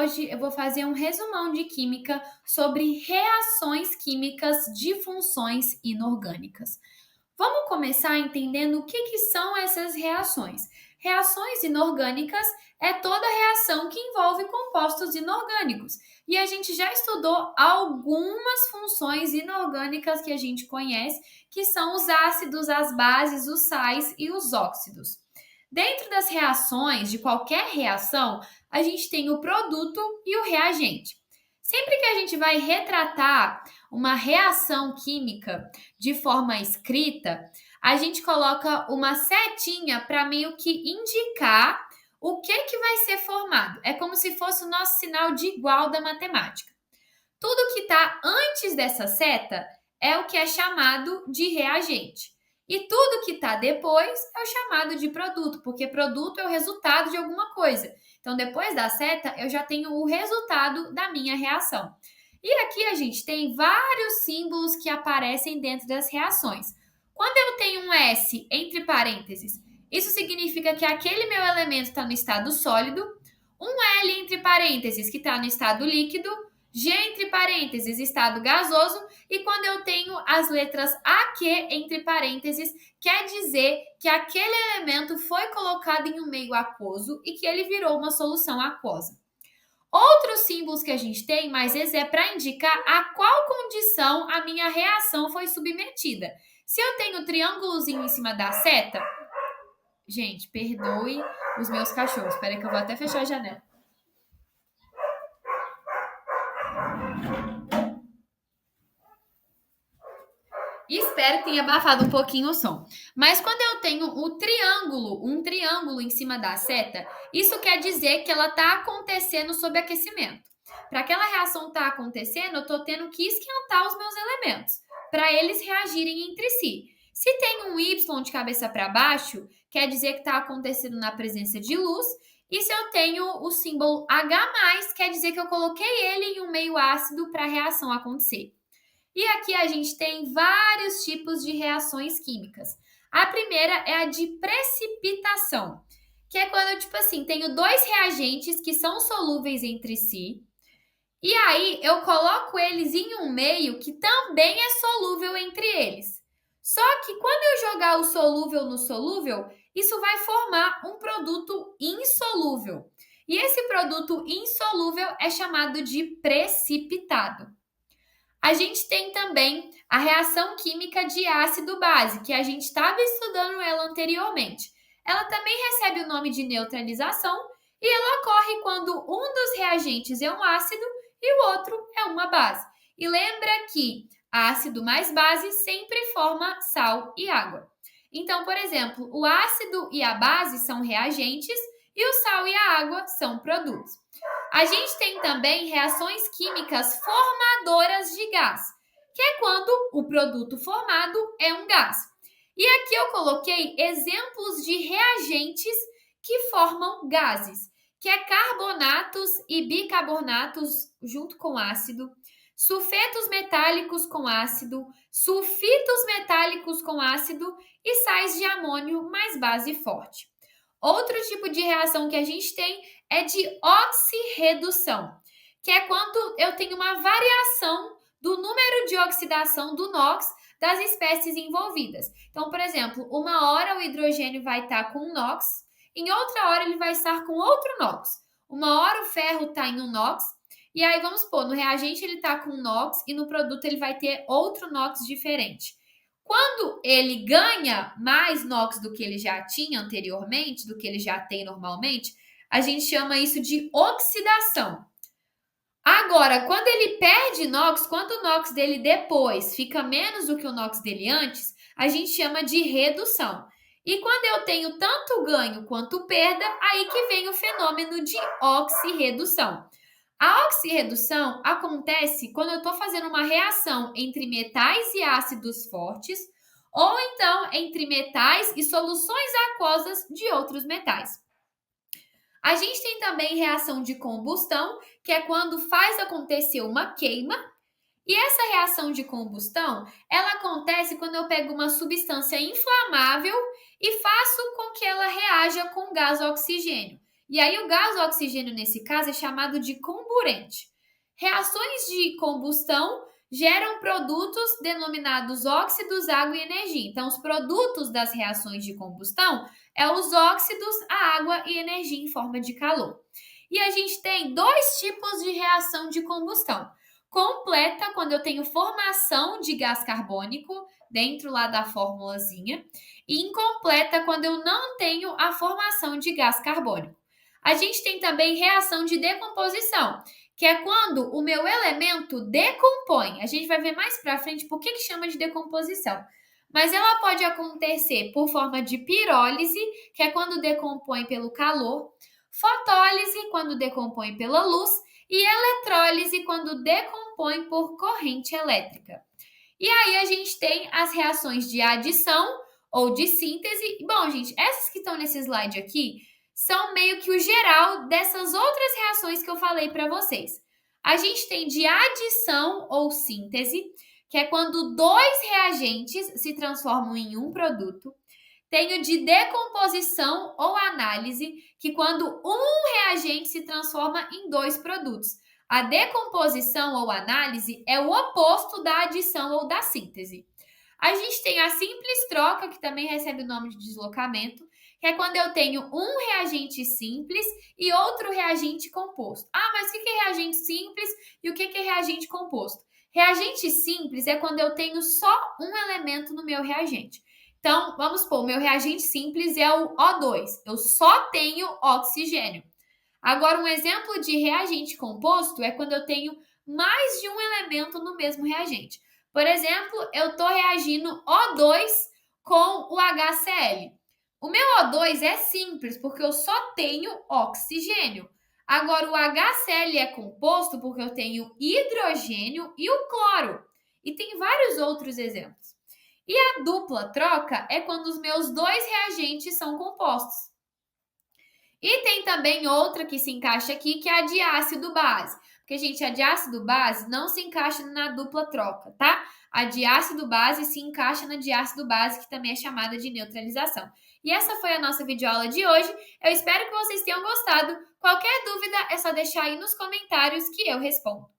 hoje eu vou fazer um resumão de química sobre reações químicas de funções inorgânicas. Vamos começar entendendo o que são essas reações. Reações inorgânicas é toda reação que envolve compostos inorgânicos. E a gente já estudou algumas funções inorgânicas que a gente conhece, que são os ácidos, as bases, os sais e os óxidos. Dentro das reações, de qualquer reação, a gente tem o produto e o reagente. Sempre que a gente vai retratar uma reação química de forma escrita, a gente coloca uma setinha para meio que indicar o que vai ser formado. É como se fosse o nosso sinal de igual da matemática. Tudo que está antes dessa seta é o que é chamado de reagente. E tudo que está depois é o chamado de produto, porque produto é o resultado de alguma coisa. Então, depois da seta, eu já tenho o resultado da minha reação. E aqui a gente tem vários símbolos que aparecem dentro das reações. Quando eu tenho um S entre parênteses, isso significa que aquele meu elemento está no estado sólido, um L entre parênteses que está no estado líquido, G entre parênteses, estado gasoso, e quando eu tenho as letras AQ entre parênteses, quer dizer que aquele elemento foi colocado em um meio aquoso e que ele virou uma solução aquosa. Outros símbolos que a gente tem, mas esse é para indicar a qual condição a minha reação foi submetida. Se eu tenho um triângulozinho em cima da seta... Gente, perdoe os meus cachorros. Espera aí que eu vou até fechar a janela. Espero que tenha abafado um pouquinho o som. Mas quando eu tenho um triângulo em cima da seta, isso quer dizer que ela está acontecendo sob aquecimento. Para aquela reação estar acontecendo, eu estou tendo que esquentar os meus elementos, para eles reagirem entre si. Se tem um Y de cabeça para baixo, quer dizer que está acontecendo na presença de luz. E se eu tenho o símbolo H+, quer dizer que eu coloquei ele em um meio ácido para a reação acontecer. E aqui a gente tem vários tipos de reações químicas. A primeira é a de precipitação, que é quando, tipo assim, tenho dois reagentes que são solúveis entre si, e aí eu coloco eles em um meio que também é solúvel entre eles. Só que quando eu jogar o solúvel no solúvel, isso vai formar um produto insolúvel. E esse produto insolúvel é chamado de precipitado. A gente tem também a reação química de ácido-base, que a gente estava estudando ela anteriormente. Ela também recebe o nome de neutralização e ela ocorre quando um dos reagentes é um ácido e o outro é uma base. E lembra que ácido mais base sempre forma sal e água. Então, por exemplo, o ácido e a base são reagentes e o sal e a água são produtos. A gente tem também reações químicas formadoras de gás, que é quando o produto formado é um gás. E aqui eu coloquei exemplos de reagentes que formam gases, que é carbonatos e bicarbonatos junto com ácido, sulfetos metálicos com ácido, sulfitos metálicos com ácido e sais de amônio mais base forte. Outro tipo de reação que a gente tem é de oxirredução, que é quando eu tenho uma variação do número de oxidação do NOx das espécies envolvidas. Então, por exemplo, uma hora o hidrogênio vai estar com NOx, em outra hora ele vai estar com outro NOx. Uma hora o ferro está em um NOx, e aí vamos supor, no reagente ele está com NOx e no produto ele vai ter outro NOx diferente. Quando ele ganha mais NOx do que ele já tinha anteriormente, do que ele já tem normalmente, a gente chama isso de oxidação. Agora, quando ele perde NOx, quando o NOx dele depois fica menos do que o NOx dele antes, a gente chama de redução. E quando eu tenho tanto ganho quanto perda, aí que vem o fenômeno de oxirredução. A oxirredução acontece quando eu estou fazendo uma reação entre metais e ácidos fortes, ou então entre metais e soluções aquosas de outros metais. A gente tem também reação de combustão, que é quando faz acontecer uma queima. E essa reação de combustão, ela acontece quando eu pego uma substância inflamável e faço com que ela reaja com gás oxigênio. E aí o gás oxigênio, nesse caso, é chamado de comburente. Reações de combustão geram produtos denominados óxidos, água e energia. Então, os produtos das reações de combustão é os óxidos, a água e energia em forma de calor. E a gente tem dois tipos de reação de combustão. Completa, quando eu tenho formação de gás carbônico dentro lá da formulazinha, e incompleta, quando eu não tenho a formação de gás carbônico. A gente tem também reação de decomposição, que é quando o meu elemento decompõe. A gente vai ver mais para frente por que chama de decomposição. Mas ela pode acontecer por forma de pirólise, que é quando decompõe pelo calor, fotólise, quando decompõe pela luz, e eletrólise, quando decompõe por corrente elétrica. E aí a gente tem as reações de adição ou de síntese. Bom, gente, essas que estão nesse slide aqui são meio que o geral dessas outras reações que eu falei para vocês. A gente tem de adição ou síntese, que é quando dois reagentes se transformam em um produto. Tenho de decomposição ou análise, que quando um reagente se transforma em dois produtos. A decomposição ou análise é o oposto da adição ou da síntese. A gente tem a simples troca, que também recebe o nome de deslocamento, que é quando eu tenho um reagente simples e outro reagente composto. Ah, mas o que é reagente simples e o que é reagente composto? Reagente simples é quando eu tenho só um elemento no meu reagente. Então, vamos supor, o meu reagente simples é o O2. Eu só tenho oxigênio. Agora, um exemplo de reagente composto é quando eu tenho mais de um elemento no mesmo reagente. Por exemplo, eu estou reagindo O2 com o HCl. O meu O2 é simples, porque eu só tenho oxigênio. Agora, o HCl é composto porque eu tenho hidrogênio e o cloro. E tem vários outros exemplos. E a dupla troca é quando os meus dois reagentes são compostos. E tem também outra que se encaixa aqui, que é a de ácido base. Porque, gente, a de ácido base não se encaixa na dupla troca, tá? A de ácido base se encaixa na de ácido base, que também é chamada de neutralização. E essa foi a nossa videoaula de hoje. Eu espero que vocês tenham gostado. Qualquer dúvida é só deixar aí nos comentários que eu respondo.